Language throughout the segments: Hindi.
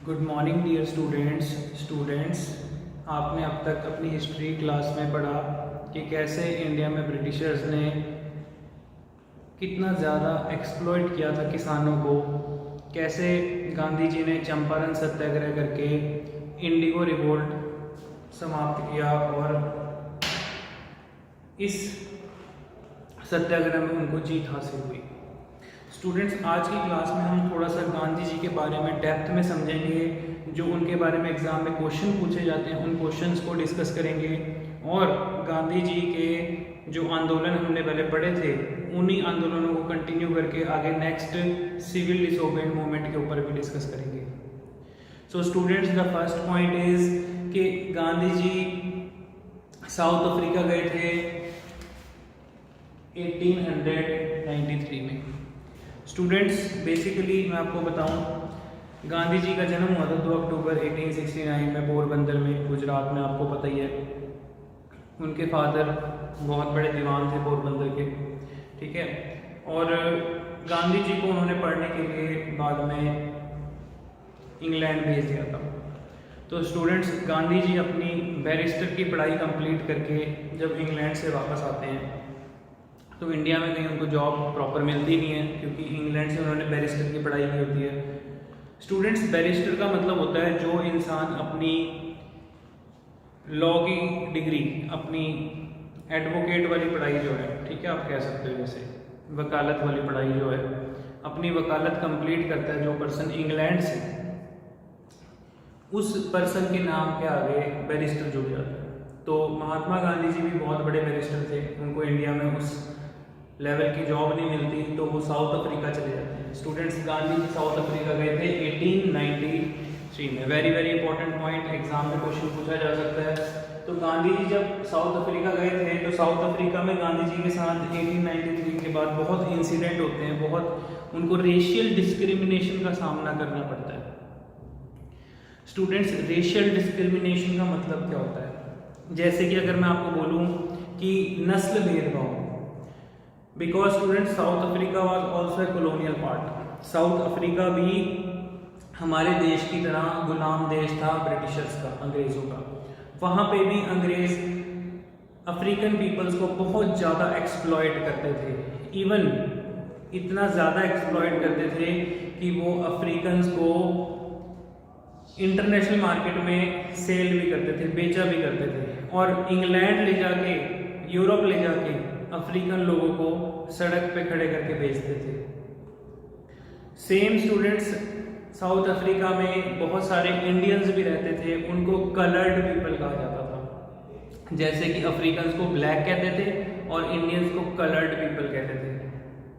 Good morning dear students. आपने अब तक अपनी हिस्ट्री क्लास में पढ़ा कि कैसे इंडिया में ब्रिटिशर्स ने कितना ज़्यादा एक्सप्लॉइट किया था किसानों को, कैसे गांधी जी ने चंपारण सत्याग्रह करके इंडिगो रिवोल्ट समाप्त किया और इस सत्याग्रह में उनको जीत हासिल हुई। स्टूडेंट्स, आज की क्लास में हम थोड़ा सा गांधी जी के बारे में डेप्थ में समझेंगे। जो उनके बारे में एग्ज़ाम में क्वेश्चन पूछे जाते हैं उन क्वेश्चंस को डिस्कस करेंगे और गांधी जी के जो आंदोलन हमने पहले पढ़े थे उन्हीं आंदोलनों को कंटिन्यू करके आगे नेक्स्ट सिविल डिसोबीडिएंट मूवमेंट के ऊपर भी डिस्कस करेंगे। So students, the first point is कि गांधी जी साउथ अफ्रीका गए थे 1893 में। स्टूडेंट्स, बेसिकली मैं आपको बताऊं, गांधी जी का जन्म हुआ था 2 अक्टूबर 1869 में पोरबंदर में, गुजरात में, आपको पता ही है। उनके फादर बहुत बड़े दीवान थे पोरबंदर के, ठीक है। और गांधी जी को उन्होंने पढ़ने के लिए बाद में इंग्लैंड भेज दिया था। तो स्टूडेंट्स, गांधी जी अपनी बैरिस्टर की पढ़ाई कंप्लीट करके जब इंग्लैंड से वापस आते हैं तो इंडिया में कहीं उनको जॉब प्रॉपर मिलती नहीं है, क्योंकि इंग्लैंड से उन्होंने बैरिस्टर की पढ़ाई की होती है। स्टूडेंट्स, बैरिस्टर का मतलब होता है जो इंसान अपनी लॉ की डिग्री, अपनी एडवोकेट वाली पढ़ाई जो है, ठीक है, आप कह सकते हो, जैसे वकालत वाली पढ़ाई जो है, अपनी वकालत कंप्लीट करता है जो पर्सन इंग्लैंड से, उस पर्सन के नाम के आगे बैरिस्टर जुड़ जाता है। तो महात्मा गांधी जी भी बहुत बड़े बैरिस्टर थे, उनको इंडिया में उस लेवल की जॉब नहीं मिलती तो वो साउथ अफ्रीका चले जाते हैं। स्टूडेंट्स, गांधी जी साउथ अफ्रीका गए थे 1893 में। Very very important point, exam में क्वेश्चन पूछा जा सकता है। तो गांधी जी जब साउथ अफ्रीका गए थे तो साउथ अफ्रीका में गांधी जी के साथ 1893 के बाद बहुत इंसिडेंट होते हैं, बहुत उनको रेशियल डिस्क्रिमिनेशन का सामना करना पड़ता है। स्टूडेंट्स, रेशियल डिस्क्रिमिनेशन का मतलब क्या होता है? जैसे कि अगर मैं आपको बोलूं कि नस्ल भेदभाव, because students south Africa was also a colonial part. South Africa भी हमारे देश की तरह गुलाम देश था ब्रिटिशर्स का, अंग्रेजों का। वहाँ पे भी अंग्रेज अफ्रीकन पीपल्स को बहुत ज़्यादा एक्सप्लॉइट करते थे। इवन इतना ज़्यादा एक्सप्लॉइट करते थे कि वो अफ्रीकन्स को इंटरनेशनल मार्केट में सेल भी करते थे, बेचा भी करते थे, और इंग्लैंड ले जाके, यूरोप ले जाके अफ्रीकन लोगों को सड़क पे खड़े करके बेचते थे। सेम स्टूडेंट्स, साउथ अफ्रीका में बहुत सारे इंडियंस भी रहते थे, उनको कलर्ड पीपल कहा जाता था। जैसे कि अफ्रीकन्स को ब्लैक कहते थे और इंडियंस को कलर्ड पीपल कहते थे।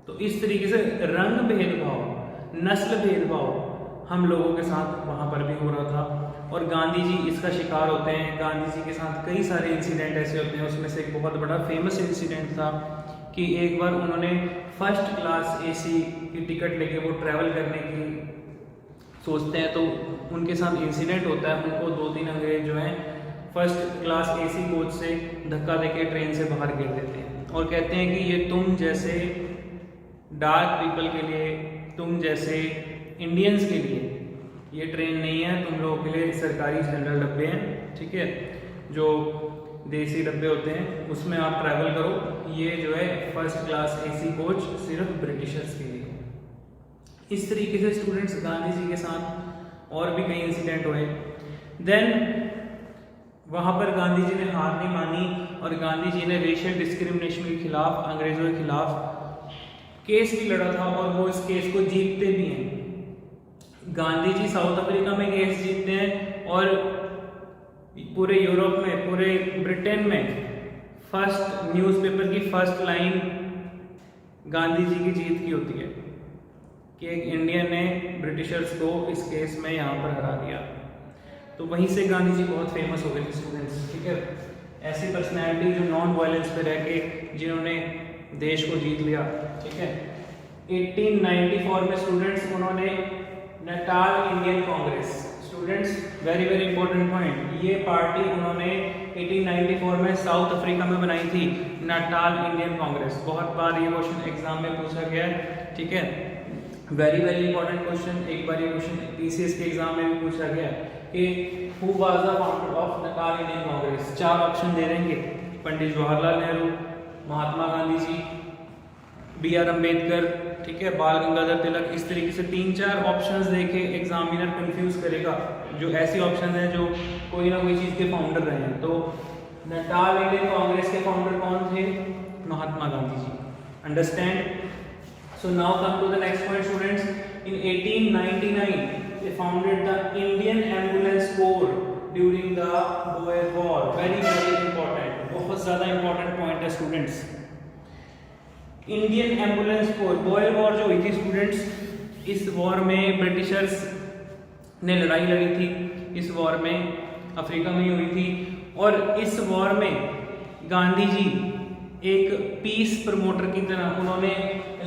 तो इस तरीके से रंग भेदभाव, नस्ल भेदभाव हम लोगों के साथ वहाँ पर भी हो रहा था और गांधी जी इसका शिकार होते हैं। गांधी जी के साथ कई सारे इंसिडेंट ऐसे होते हैं, उसमें से एक बहुत बड़ा फेमस इंसिडेंट था कि एक बार उन्होंने फर्स्ट क्लास एसी की टिकट लेके वो ट्रैवल करने की सोचते हैं, तो उनके साथ इंसिडेंट होता है। उनको 2-3 अंग्रेज जो हैं फर्स्ट क्लास एसी कोच से धक्का देके ट्रेन से बाहर गिर देते हैं और कहते हैं कि ये तुम जैसे डार्क पीपल के लिए, तुम जैसे इंडियंस के लिए ये ट्रेन नहीं है, तुम लोगों के लिए सरकारी जनरल डब्बे हैं, ठीक है, जो देसी डब्बे होते हैं उसमें आप ट्रैवल करो। ये जो है फर्स्ट क्लास एसी कोच सिर्फ ब्रिटिशर्स के लिए। इस तरीके से स्टूडेंट्स गांधी जी के साथ और भी कई इंसिडेंट हुए। देन वहाँ पर गांधी जी ने हार नहीं मानी और गांधी जी ने रेशियल डिस्क्रिमिनेशन के खिलाफ, अंग्रेजों के खिलाफ केस भी लड़ा था और वो इस केस को जीतते भी हैं। गांधी जी साउथ अफ्रीका में केस जीतते हैं और पूरे यूरोप में, पूरे ब्रिटेन में फर्स्ट न्यूज़पेपर की फर्स्ट लाइन गांधी जी की जीत की होती है कि एक इंडियन ने ब्रिटिशर्स को इस केस में यहाँ पर हरा दिया। तो वहीं से गांधी जी बहुत फेमस हो गए थे स्टूडेंट्स, ठीक है। ऐसी पर्सनैलिटी जो नॉन वायलेंस पे रह के जिन्होंने देश को जीत लिया, ठीक है। 1894 में स्टूडेंट्स उन्होंने Natal Indian Congress, students very very important point, ये पार्टी उन्होंने 1894 में साउथ अफ्रीका में बनाई थी, नटाल इंडियन कांग्रेस। बहुत बार ये क्वेश्चन एग्जाम में पूछा गया है, ठीक है। Very very important question. एक बार ये क्वेश्चन पीसीएस के एग्जाम में भी पूछा गया कि who was the founder of Nepal Indian Congress. 4 option दे देंगे, पंडित जवाहरलाल नेहरू, महात्मा गांधी जी, बी आर अम्बेडकर, ठीक है, बाल गंगाधर तिलक। इस तरीके से 3-4 ऑप्शंस देके एग्जामिनर कंफ्यूज करेगा, जो ऐसी ऑप्शंस हैं जो कोई ना कोई चीज़ के फाउंडर रहे हैं। तो नेपाल इंडियन कांग्रेस के फाउंडर कौन थे? महात्मा गांधी जी। Understand? So now come to the next point, students. In 1899, they founded the Indian Ambulance Corps during the Boer War. Very very important. बहुत ज़्यादा important point है students. Indian Ambulance Corps, Boer War जो हुई थी students, इस war में ब्रिटिशर्स ने लड़ाई लड़ी थी। इस war में अफ्रीका में ही हुई थी, और इस war में गांधी जी एक पीस प्रमोटर की तरह उन्होंने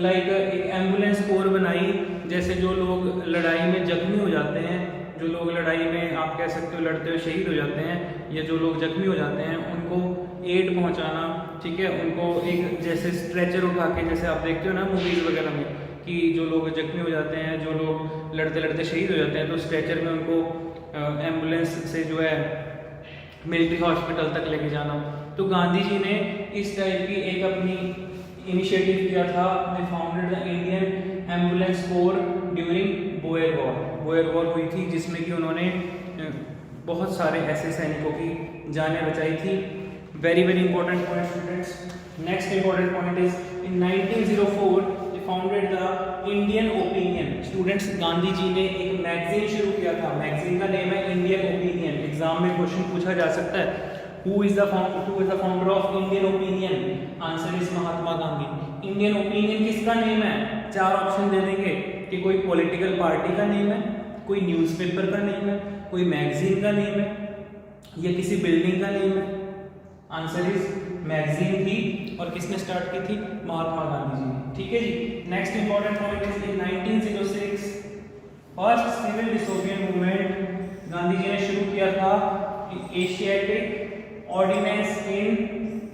एक एम्बुलेंस कोर बनाई। जैसे जो लोग लड़ाई में जख्मी हो जाते हैं, जो लोग लड़ाई में आप कह सकते हो लड़ते हुए शहीद हो जाते हैं, या जो लोग जख्मी हो जाते हैं उनको एड पहुंचाना, ठीक है, उनको एक जैसे स्ट्रेचर उठा के, जैसे आप देखते हो ना मूवीज़ वगैरह में कि जो लोग जख्मी हो जाते हैं, जो लोग लड़ते लड़ते शहीद हो जाते हैं, तो स्ट्रेचर में उनको एम्बुलेंस से जो है मिलिट्री हॉस्पिटल तक लेके जाना। तो गांधी जी ने इस टाइप की एक अपनी इनिशिएटिव किया था। They founded the Indian ambulance corps during Boer war. Boer war हुई थी जिसमें कि उन्होंने बहुत सारे ऐसे सैनिकों की जानें बचाई थी। Very very important point students. Next important point is in 1904 they founded the Indian Opinion. Students, Gandhi ji ने एक मैगजीन शुरू किया था। मैगजीन का नेम है इंडियन ओपिनियन। एग्जाम में क्वेश्चन पूछा जा सकता है, Who is the founder of Indian Opinion? Answer is Mahatma Gandhi. Indian opinion किसका नेम है? 4 ऑप्शन दे देंगे कि कोई पॉलिटिकल पार्टी का नेम है, कोई न्यूज़पेपर का नेम है, कोई मैगजीन का नेम है, या किसी बिल्डिंग का नेम है। आंसर इज मैगजीन थी, और किसने स्टार्ट की थी? महात्मा गांधी जी। ठीक है जी। Next important point is in 1906 first civil disobedience movement Gandhi ji ने शुरू किया था Asiatic ordinance in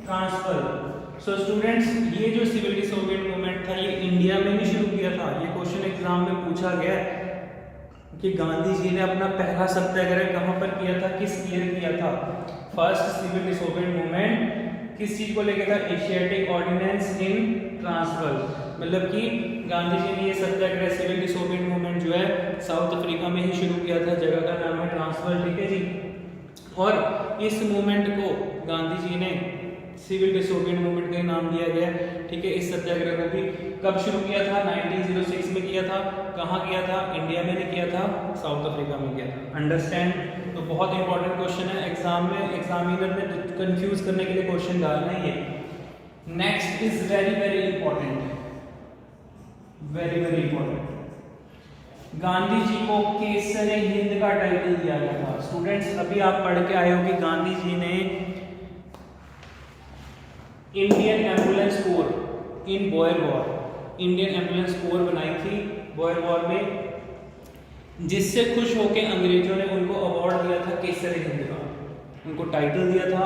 Transvaal. So students, ये जो सिविल डिसोबिडियंस मूवमेंट था ये इंडिया में नहीं शुरू किया था। ये क्वेश्चन एग्जाम में पूछा गया कि गांधी जी ने अपना पहला सत्याग्रह कहाँ पर किया था, किस ईयर किया था। फर्स्ट सिविल डिसोबिडियंस मूवमेंट किस चीज को लेकर था? Asiatic ordinance in transfer. मतलब कि गांधी जी ने ये सत्याग्रह सिविल डिसोबिडियंस मूवमेंट जो है साउथ अफ्रीका में ही शुरू किया था। जगह का नाम है ट्रांसफर। ठीक है जी। और इस मूवमेंट को गांधी जी ने सिविल डिसोबिडियंस मूवमेंट का नाम दिया गया। ठीक है। इस सत्याग्रह को भी कब शुरू किया था? 1906 में किया था। कहाँ किया था? इंडिया में नहीं किया था, साउथ अफ्रीका में किया था। अंडरस्टैंड? तो बहुत इंपॉर्टेंट क्वेश्चन है। एग्जाम में एग्जामिनर ने कंफ्यूज करने के लिए क्वेश्चन डालना ही है। Next is very very important, very very important. Gandhi ji को केसर हिंद का टाइटल दिया गया था। स्टूडेंट्स, अभी आप पढ़ के आए हो कि गांधी जी ने इंडियन एम्बुलेंस कोर इन Boyer war, Indian ambulance core बनाई थी बोयर वॉर में, जिससे खुश होकर अंग्रेजों ने उनको अवार्ड दिया था केसर हिंद का। उनको टाइटल दिया था,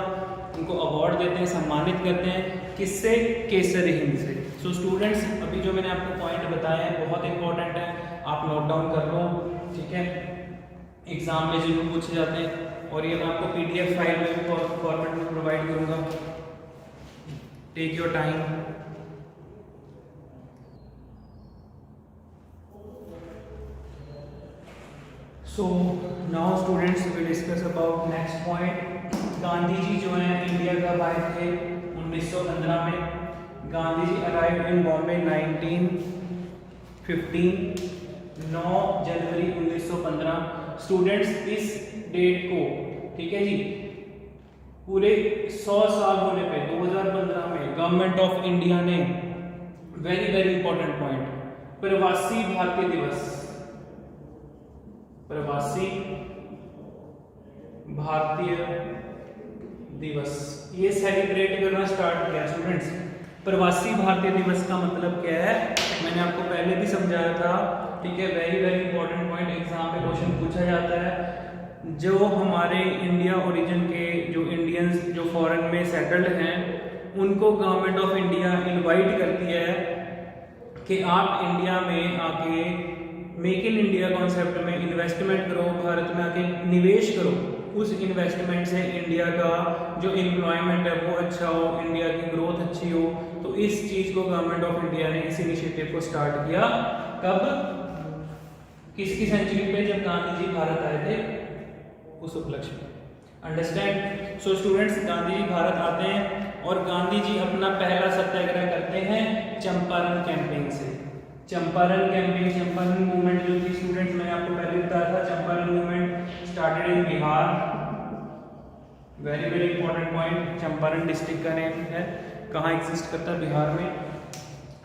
उनको अवार्ड देते हैं, सम्मानित करते हैं। किससे? केसर हिंद से। सो स्टूडेंट्स, अभी जो मैंने आपको पॉइंट बताए हैं बहुत इंपॉर्टेंट है, आप नोट डाउन कर लो। ठीक है, एग्जाम में जरूर पूछे जाते हैं, और ये मैं आपको पीडीएफ फाइल में भी फॉर्मेट में प्रोवाइड करूंगा। Take your time. So now students we discuss about next point. Gandhi ji जो है इंडिया कब आए थे? 1915 में। गांधी जी अराइव इन बॉम्बे 1915, 9 जनवरी 1915। स्टूडेंट्स, इस डेट को, ठीक है जी, पूरे 100 साल होने पे 2015 में गवर्नमेंट ऑफ इंडिया ने, वेरी वेरी इंपॉर्टेंट पॉइंट, प्रवासी भारतीय दिवस, प्रवासी भारतीय दिवस, ये सेलिब्रेट करना स्टार्ट किया। स्टूडेंट्स, प्रवासी भारतीय दिवस का मतलब क्या है? मैंने आपको पहले भी समझाया था। ठीक है, very very important point, exam में क्वेश्चन पूछा जाता है। जो हमारे इंडिया ओरिजिन के जो इंडियंस जो फॉरेन में सेटल्ड हैं, उनको गवर्नमेंट ऑफ इंडिया इनवाइट करती है कि आप इंडिया में आके मेक इन इंडिया कॉन्सेप्ट में इन्वेस्टमेंट करो, भारत में आके निवेश करो, उस इन्वेस्टमेंट से इंडिया का जो एम्प्लॉयमेंट है वो अच्छा हो, इंडिया की ग्रोथ अच्छी हो। तो इस चीज़ को गवर्नमेंट ऑफ इंडिया ने इस इनिशिएटिव को स्टार्ट किया। कब, किसकी सेंचुरी पे, जब गांधी जी भारत आए थे उस उपलक्ष्य में। अंडरस्टैंड। सो स्टूडेंट्स, गांधी जी भारत आते हैं और गांधी जी अपना पहला सत्याग्रह करते हैं चंपारण कैंपेन से। चंपारण कैंपेन, चंपारण मूवमेंट जो थी स्टूडेंट्स, मैंने आपको पहले बताया था, Champaran movement started in Bihar. Very very important point, Champaran district का नेम है, कहाँ एग्जिस्ट करता है, बिहार में।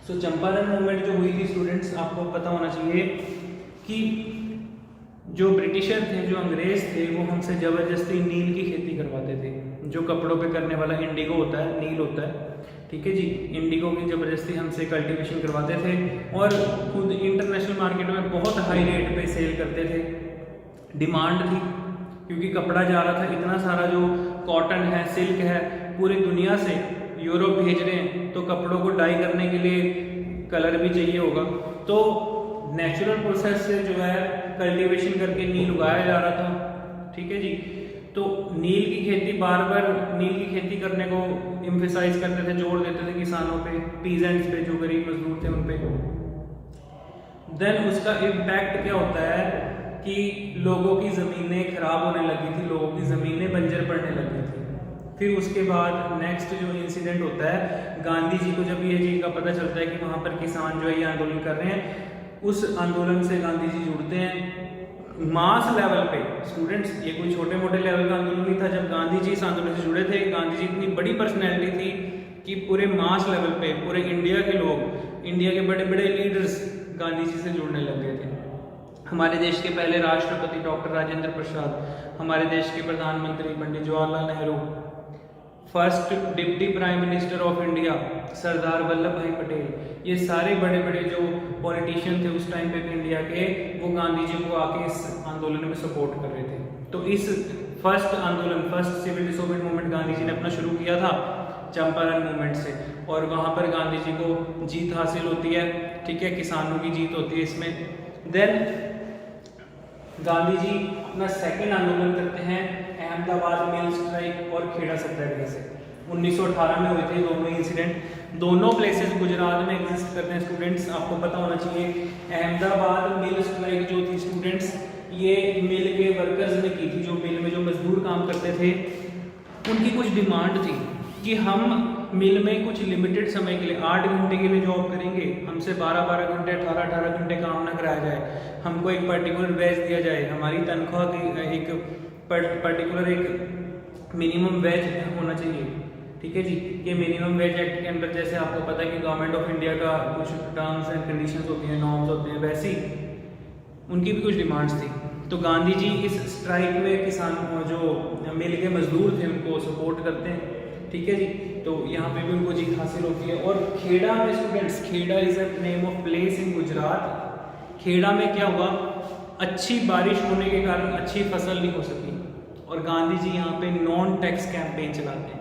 सो चंपारण मूवमेंट जो हुई थी स्टूडेंट्स, आपको पता होना चाहिए कि जो ब्रिटिशर थे, जो अंग्रेज थे, वो हमसे ज़बरदस्ती नील की खेती करवाते थे। जो कपड़ों पे करने वाला इंडिगो होता है, नील होता है, ठीक है जी, इंडिगो की ज़बरदस्ती हमसे कल्टीवेशन करवाते थे और खुद इंटरनेशनल मार्केट में बहुत हाई रेट पे सेल करते थे। डिमांड थी क्योंकि कपड़ा जा रहा था इतना सारा, जो कॉटन है, सिल्क है, पूरी दुनिया से यूरोप भेज रहे हैं, तो कपड़ों को डाई करने के लिए कलर भी चाहिए होगा। तो नेचुरल प्रोसेस से जो है कल्टीवेशन करके नील उगाया जा रहा था, ठीक है जी। तो नील की खेती, बार बार नील की खेती करने को एम्फेसाइज करते थे, जोर देते थे किसानों पे, पीजेंट्स पे, जो गरीब मजदूर थे उन पे। देन उसका इम्पैक्ट क्या होता है कि लोगों की ज़मीनें खराब होने लगी थी, लोगों की ज़मीनें बंजर पड़ने लगी थी। फिर उसके बाद नेक्स्ट जो इंसिडेंट होता है, गांधी जी को जब ये चीज़ का पता चलता है कि वहाँ पर किसान जो है ये आंदोलन कर रहे हैं, उस आंदोलन से गांधी जी जुड़ते हैं मास लेवल पे। स्टूडेंट्स, ये कोई छोटे मोटे लेवल का आंदोलन नहीं था। जब गांधी जी इस आंदोलन से जुड़े थे, गांधी जी इतनी बड़ी पर्सनैलिटी थी कि पूरे मास लेवल पे पूरे इंडिया के लोग, इंडिया के बड़े बड़े लीडर्स गांधी जी से जुड़ने लग गए थे। हमारे देश के पहले राष्ट्रपति डॉक्टर राजेंद्र प्रसाद, हमारे देश के प्रधानमंत्री Pandit Jawaharlal Nehru, first deputy prime minister of India Sardar Vallabh Bhai Patel, ये सारे बड़े बड़े जो पॉलिटिशियन थे उस टाइम पे भी इंडिया के, वो गांधी जी को आके इस आंदोलन में सपोर्ट कर रहे थे। तो इस फर्स्ट आंदोलन, first civil डिसोबेडिएंट movement Gandhi ji ने अपना शुरू किया था चंपारण मूवमेंट से, और वहाँ पर गांधी जी को जीत हासिल होती है, ठीक है, किसानों की जीत होती है इसमें। देन गांधी जी अपना सेकेंड आंदोलन करते हैं अहमदाबाद मिल स्ट्राइक और खेड़ा सत्याग्रह से। 1918 में हुए थे दोनों इंसिडेंट, दोनों प्लेसेस गुजरात में एग्जिस्ट करते हैं स्टूडेंट्स, आपको पता होना चाहिए। अहमदाबाद मिल स्ट्राइक जो थी स्टूडेंट्स, ये मिल के वर्कर्स ने की थी, जो मिल में जो मजदूर काम करते थे, उनकी कुछ डिमांड थी कि हम मिल में कुछ लिमिटेड समय के लिए 8 घंटे के लिए जॉब करेंगे, हमसे 12-12 घंटे 18-18 घंटे काम ना कराया जाए, हमको एक पर्टिकुलर वेज दिया जाए, हमारी तनख्वाह की एक पर्टिकुलर एक मिनिमम वेज होना चाहिए, ठीक है जी। ये मिनिमम वेज एक्ट के अंदर, जैसे आपको पता है कि गवर्नमेंट ऑफ इंडिया का कुछ टर्म्स एंड कंडीशंस होती हैं, नॉर्म्स होते हैं, वैसी उनकी भी कुछ डिमांड्स थी। तो गांधी जी इस स्ट्राइक में किसानों, जो मिल के मजदूर थे, उनको सपोर्ट करते हैं, ठीक है जी। तो यहाँ पे भी उनको जीत हासिल होती है। और खेड़ा में students, Kheda is a name of place in Gujarat. Kheda में क्या हुआ, अच्छी बारिश होने के कारण अच्छी फसल नहीं हो सकी, और गांधी जी यहाँ पे नॉन टैक्स कैंपेन चलाते हैं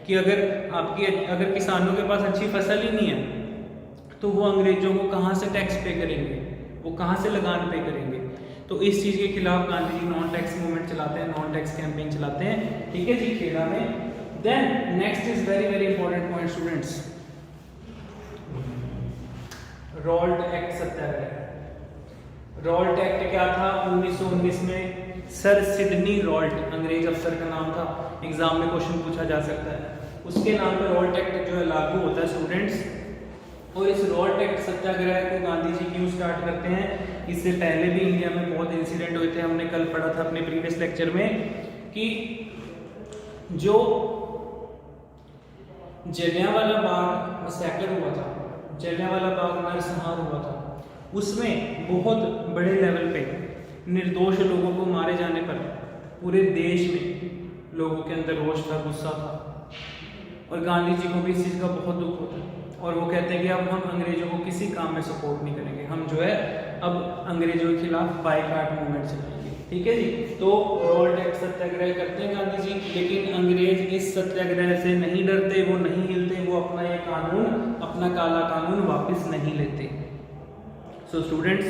कि अगर किसानों के पास अच्छी फसल ही नहीं है तो वो अंग्रेजों को कहाँ से टैक्स पे करेंगे, वो कहाँ से लगान पे करेंगे। तो इस चीज़ के खिलाफ Gandhi ji non tax movement चलाते हैं, नॉन टैक्स कैंपेन चलाते हैं, ठीक है जी, खेड़ा में। Then next is very very important point students, Rowlatt Act Satyagraha. Rowlatt Act क्या था, 1919 में सर सिडनी रॉल्ट, अंग्रेज अफसर का नाम था, एग्जाम में क्वेश्चन पूछा जा सकता है, उसके नाम पर रॉल्ट एक्ट जो है लागू होता है स्टूडेंट्स। और इस रॉल्ट एक्ट सत्याग्रह को गांधी जी क्यों स्टार्ट करते हैं, इससे पहले भी इंडिया में बहुत इंसिडेंट हुए थे, हमने कल पढ़ा था अपने प्रीवियस लेक्चर में कि जो जलियांवाला बाग मैसेकर हुआ था, जलियांवाला बाग नरसंहार हुआ था, उसमें बहुत बड़े लेवल पे निर्दोष लोगों को मारे जाने पर पूरे देश में लोगों के अंदर रोष था, गुस्सा था, और गांधी जी को भी इस चीज़ का बहुत दुख होता है, और वो कहते हैं कि अब हम अंग्रेजों को किसी काम में सपोर्ट नहीं करेंगे, हम जो है अब अंग्रेजों के खिलाफ बायकॉट मूवमेंट चलाएंगे, ठीक है जी। तो रॉल्ट एक्ट सत्याग्रह करते हैं गांधी जी, लेकिन अंग्रेज इस सत्याग्रह से नहीं डरते, वो नहीं हिलते, वो अपना ये कानून, अपना काला कानून वापस नहीं लेते। सो स्टूडेंट्स,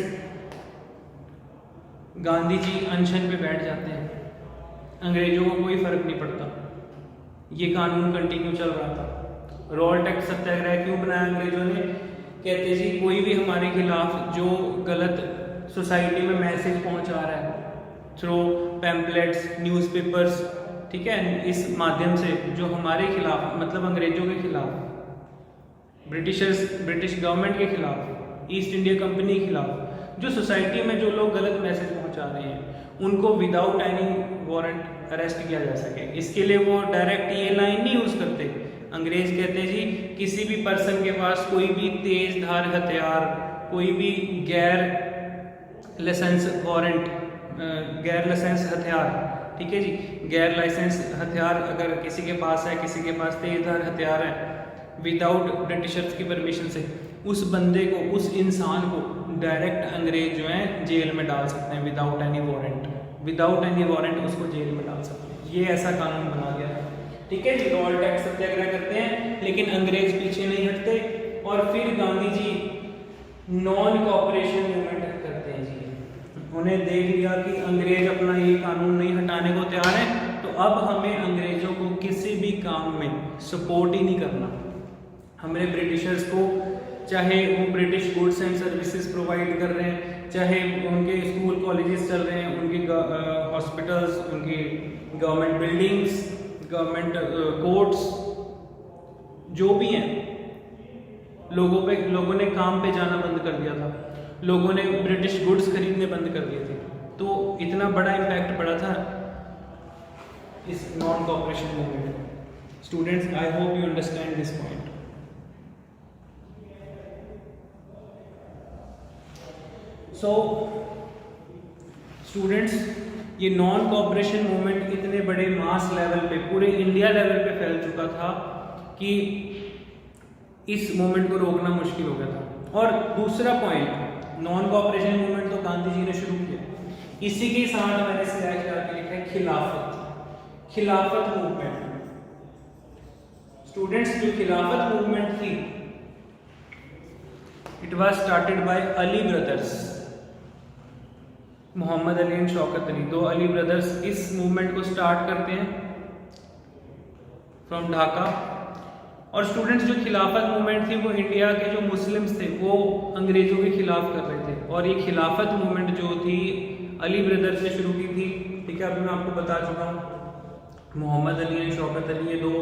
गांधी जी अनशन पे बैठ जाते हैं, अंग्रेजों को कोई फर्क नहीं पड़ता, ये कानून कंटिन्यू चल रहा था। रॉल टैक्स सत्याग्रह क्यों बनाया अंग्रेजों ने? कहते जी कोई भी हमारे खिलाफ जो गलत सोसाइटी में मैसेज पहुंचा रहा है थ्रू पैम्पलेट्स, न्यूज़पेपर्स, ठीक है, इस माध्यम से जो हमारे खिलाफ, मतलब अंग्रेजों के खिलाफ, ब्रिटिश गवर्नमेंट के खिलाफ, ईस्ट इंडिया कंपनी के खिलाफ जो सोसाइटी में जो लोग गलत मैसेज पहुंचा रहे हैं, उनको विदाउट एनी वारंट अरेस्ट किया जा सके, इसके लिए वो डायरेक्ट ये लाइन नहीं यूज़ करते। अंग्रेज कहते हैं जी किसी भी पर्सन के पास कोई भी तेज धार हथियार, कोई भी गैर लाइसेंस हथियार, ठीक है जी, गैर लाइसेंस हथियार अगर किसी के पास है, किसी के पास तेज धार हथियार है, विदाउट ब्रिटिशर्स की परमिशन से, उस बंदे को, उस इंसान को डायरेक्ट अंग्रेज जो है जेल में डाल सकते हैं विदाउट एनी वारंट उसको जेल में डाल सकते हैं। ये ऐसा कानून बना गया है, ठीक है जी। रॉल टैक्स सत्याग्रह करते हैं, लेकिन अंग्रेज पीछे नहीं हटते, और फिर Gandhi ji non cooperation movement करते हैं जी। उन्हें देख लिया कि अंग्रेज अपना ये कानून नहीं हटाने को तैयार है, तो अब हमें अंग्रेजों को किसी भी काम में सपोर्ट ही नहीं करना। हमें ब्रिटिशर्स को, चाहे वो British goods and services provide कर रहे हैं, चाहे उनके स्कूल कॉलेजेस चल रहे हैं, उनकी हॉस्पिटल्स, उनकी गवर्नमेंट बिल्डिंग्स, गवर्नमेंट कोर्ट्स, जो भी हैं, लोगों ने काम पे जाना बंद कर दिया था, लोगों ने ब्रिटिश गुड्स खरीदने बंद कर दिए थे। तो इतना बड़ा इम्पैक्ट पड़ा था इस non cooperation movement. Students, I hope you understand this point. So students, ये नॉन कॉपरेशन मूवमेंट इतने बड़े मास लेवल पे, पूरे इंडिया लेवल पे फैल चुका था कि इस मूवमेंट को रोकना मुश्किल हो गया था। और दूसरा पॉइंट, नॉन कॉपरेशन मूवमेंट तो गांधी जी ने शुरू किया, इसी के साथ मैंने स्लैश करके लिखा है खिलाफत मूवमेंट। स्टूडेंट्स, जो खिलाफत मूवमेंट थी, it was started by Ali brothers, Mohammad Ali and Shaukat Ali, दो अली ब्रदर्स इस मूवमेंट को स्टार्ट करते हैं फ्रॉम ढाका। और स्टूडेंट्स, जो खिलाफत मूवमेंट थी वो इंडिया के जो मुस्लिम्स थे वो अंग्रेजों के खिलाफ कर रहे थे, और ये खिलाफत मूवमेंट जो थी अली ब्रदर्स ने शुरू की थी, ठीक है। अभी मैं आपको बता चुका हूँ, मोहम्मद अली एंड शौकत अली, ये दो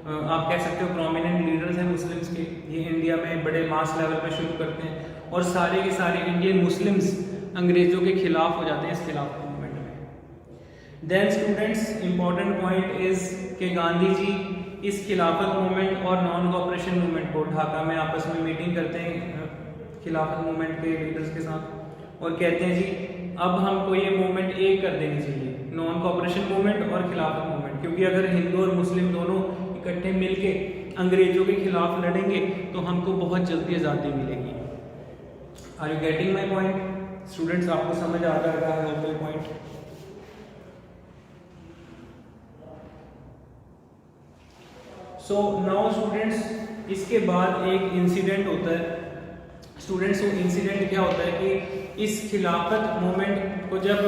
आप कह सकते हो प्रोमिनेंट लीडर्स हैं मुस्लिम्स के। ये इंडिया में बड़े मास लेवल पे शुरू करते हैं, और सारे के सारे इंडियन मुस्लिम्स अंग्रेजों के खिलाफ हो जाते हैं इस खिलाफत मूवमेंट में। Then students, important point is कि गांधी जी इस खिलाफत मूवमेंट और नॉन कॉपरेशन मूवमेंट को ढाका में आपस में मीटिंग करते हैं खिलाफत मूवमेंट के लीडर्स के साथ, और कहते हैं जी अब हमको ये मूवमेंट एक कर देनी चाहिए, नॉन कॉपरेशन मूवमेंट और खिलाफत मूवमेंट, क्योंकि अगर हिंदू और मुस्लिम दोनों इकट्ठे मिलके अंग्रेजों के खिलाफ लड़ेंगे तो हमको बहुत जल्दी आज़ादी मिलेगी। Are you getting my point? Students, आपको समझ आ रहा है पॉइंट? सो नाउ स्टूडेंट्स, इसके बाद एक इंसिडेंट होता है। स्टूडेंट्स, वो इंसिडेंट क्या होता है कि इस खिलाफत मूवमेंट को जब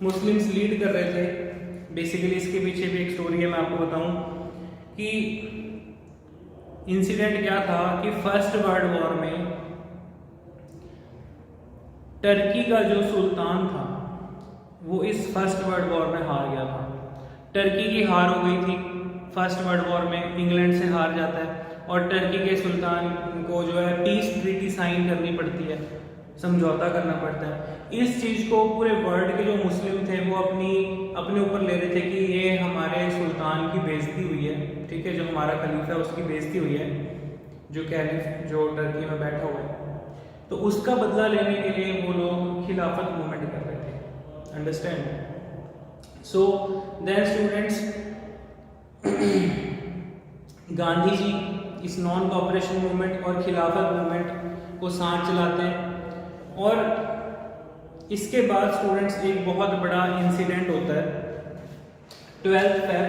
मुस्लिम्स लीड कर रहे थे, बेसिकली इसके पीछे भी एक स्टोरी है, मैं आपको बताऊं कि इंसिडेंट क्या था कि फर्स्ट वर्ल्ड वॉर में टर्की का जो सुल्तान था वो इस फर्स्ट वर्ल्ड वॉर में हार गया था। टर्की की हार हो गई थी फर्स्ट वर्ल्ड वॉर में, इंग्लैंड से हार जाता है, और टर्की के सुल्तान को जो है पीस ट्रीटी साइन करनी पड़ती है, समझौता करना पड़ता है। इस चीज़ को पूरे वर्ल्ड के जो मुस्लिम थे वो अपने ऊपर ले रहे थे कि ये हमारे सुल्तान की बेइज्जती हुई है, ठीक है, जो हमारा खलीफा है उसकी बेइज्जती हुई है, जो कैलिफ जो टर्की में बैठा हुआ है, तो उसका बदला लेने के लिए वो लोग खिलाफत मूवमेंट कर रहे थे। Understand? So then students, Gandhi ji इस नॉन कॉपरेशन मूवमेंट और खिलाफत मूवमेंट को साथ चलाते हैं, और इसके बाद स्टूडेंट्स एक बहुत बड़ा इंसिडेंट होता है 12 फेब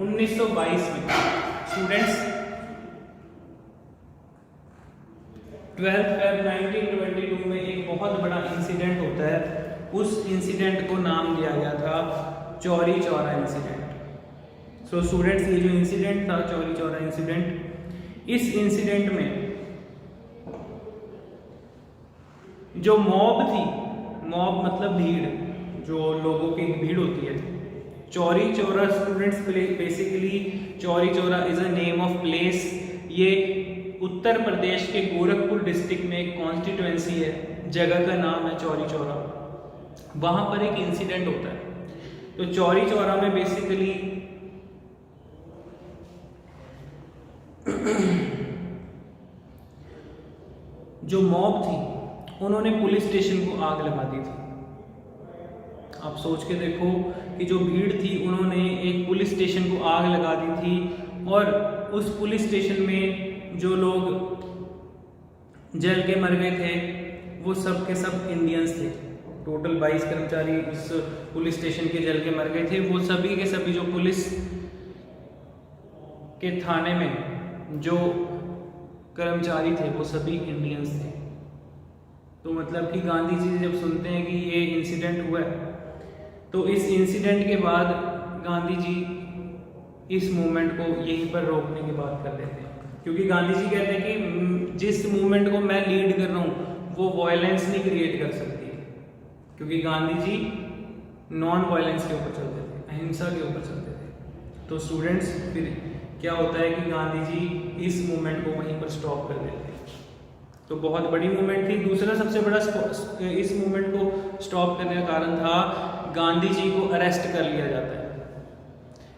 1922 में। स्टूडेंट्स, 12 Feb 1922 में एक बहुत बड़ा इंसिडेंट होता है। उस इंसिडेंट को नाम दिया गया था चौरी चौरा इंसिडेंट। सो स्टूडेंट्स, ये जो इंसिडेंट था चौरी चौरा इंसिडेंट, इस इंसिडेंट में जो मॉब थी, मॉब मतलब भीड़, जो लोगों की भीड़ होती है, Chauri Chaura students basically Chauri Chaura is a name of place. ये उत्तर प्रदेश के गोरखपुर डिस्ट्रिक्ट में एक कॉन्स्टिट्यूएंसी है, जगह का नाम है चौरी चौरा। वहां पर एक इंसिडेंट होता है। तो चौरी चौरा में बेसिकली जो मॉब थी उन्होंने पुलिस स्टेशन को आग लगा दी थी। आप सोच के देखो कि जो भीड़ थी उन्होंने एक पुलिस स्टेशन को आग लगा दी थी, और उस पुलिस स्टेशन में जो लोग जल के मर गए थे वो सब के सब इंडियंस थे। टोटल 22 कर्मचारी उस पुलिस स्टेशन के जल के मर गए थे। वो सभी के सभी जो पुलिस के थाने में जो कर्मचारी थे वो सभी इंडियंस थे। तो मतलब कि गांधी जी जब सुनते हैं कि ये इंसिडेंट हुआ है, तो इस इंसिडेंट के बाद गांधी जी इस मूवमेंट को यहीं पर रोकने की बात कर देते हैं, क्योंकि गांधी जी कहते हैं कि जिस मूवमेंट को मैं लीड कर रहा हूँ वो वायलेंस नहीं क्रिएट कर सकती, क्योंकि गांधी जी नॉन वायलेंस के ऊपर चलते थे, अहिंसा के ऊपर चलते थे। तो स्टूडेंट्स, फिर क्या होता है कि गांधी जी इस मूवमेंट को वहीं पर स्टॉप कर देते हैं। तो बहुत बड़ी मूवमेंट थी। दूसरा सबसे बड़ा इस मूवमेंट को स्टॉप करने का कारण था गांधी जी को अरेस्ट कर लिया जाता है।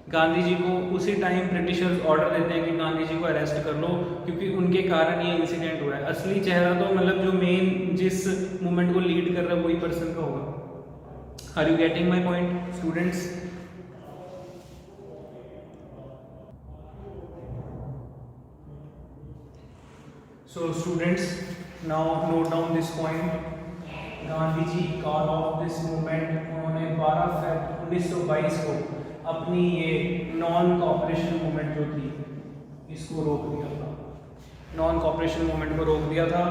गांधी जी को उसी टाइम ब्रिटिशर्स ऑर्डर देते हैं कि गांधी जी को अरेस्ट कर लो, क्योंकि उनके कारण ये इंसिडेंट हुआ है। असली चेहरा तो मतलब जो मेन जिस मूवमेंट को लीड कर रहा है वही पर्सन का होगा। Are you getting my point students? So students, now note down this point. Gandhi ji call off this movement, उन्होंने 12 फरवरी 1922 को अपनी ये नॉन कॉपरेशन मूवमेंट जो थी इसको रोक दिया था। नॉन कॉपरेशन मूवमेंट को रोक दिया था,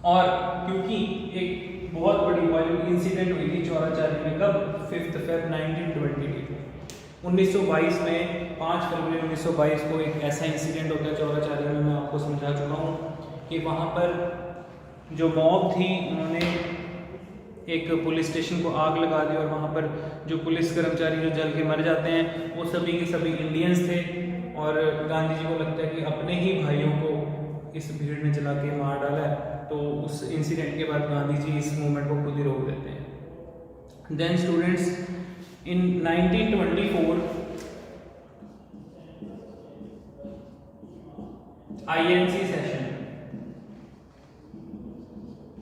और क्योंकि एक बहुत बड़ी वायलेंट इंसिडेंट हुई थी चौराचारी में। कब? 5 फरवरी 1922 में 5 फरवरी 1922 को एक ऐसा इंसिडेंट होता है चौराचारी में। मैं आपको समझा चुका हूँ कि वहाँ पर जो मॉब थी उन्होंने एक पुलिस स्टेशन को आग लगा दी, और वहाँ पर जो पुलिस कर्मचारी जो जल के मर जाते हैं वो सभी के सभी इंडियंस थे। और गांधी जी को लगता है कि अपने ही भाइयों को इस भीड़ ने जला के मार डाला है। तो उस इंसिडेंट के बाद गांधी जी इस मूवमेंट को खुद ही रोक देते हैं। Then students, in 1924 INC session,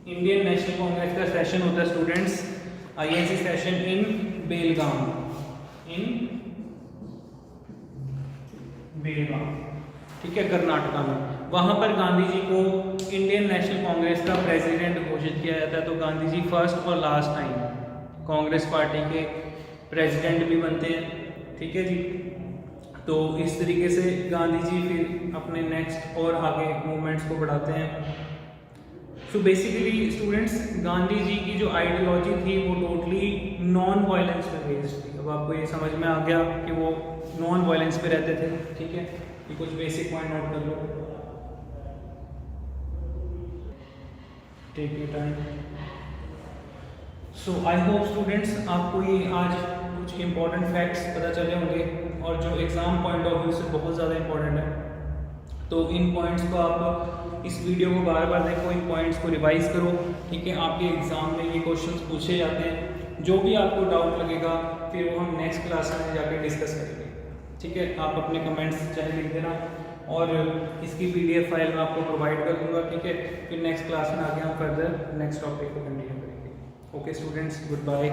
Indian National Congress का सेशन होता है students. INC session in Belgaum, ठीक है, कर्नाटका में। वहां पर गांधी जी को इंडियन नेशनल कांग्रेस का प्रेसिडेंट घोषित किया जाता है। तो गांधी जी फर्स्ट और लास्ट टाइम कांग्रेस पार्टी के प्रेसिडेंट भी बनते हैं, ठीक है जी। तो इस तरीके से गांधी जी फिर अपने नेक्स्ट और आगे मूवमेंट्स को बढ़ाते हैं। सो बेसिकली स्टूडेंट्स, गांधी जी की जो आइडियोलॉजी थी वो टोटली नॉन वायलेंस पे बेस्ड थी। अब आपको ये समझ में आ गया कि वो नॉन वायलेंस पे रहते थे, ठीक है। ये कुछ बेसिक पॉइंट नोट कर लो, take your time. So I hope students आपको ये आज कुछ इंपॉर्टेंट फैक्ट्स पता चले होंगे, और जो एग्ज़ाम पॉइंट ऑफ व्यू से बहुत ज़्यादा इंपॉर्टेंट है। तो इन पॉइंट्स को आप इस वीडियो को बार बार देखो, इन पॉइंट्स को रिवाइज करो, ठीक है। आपके एग्ज़ाम में ये क्वेश्चंस पूछे जाते हैं। जो भी आपको डाउट लगेगा फिर वो हम नेक्स्ट क्लास में जाकर डिस्कस करेंगे, ठीक है। आप अपने कमेंट्स चाहे लिख देना, और इसकी PDF फाइल मैं आपको प्रोवाइड कर दूंगा, ठीक है। फिर नेक्स्ट क्लास में आगे हम फर्दर नेक्स्ट टॉपिक को कंटिन्यू करेंगे। Okay students, good bye.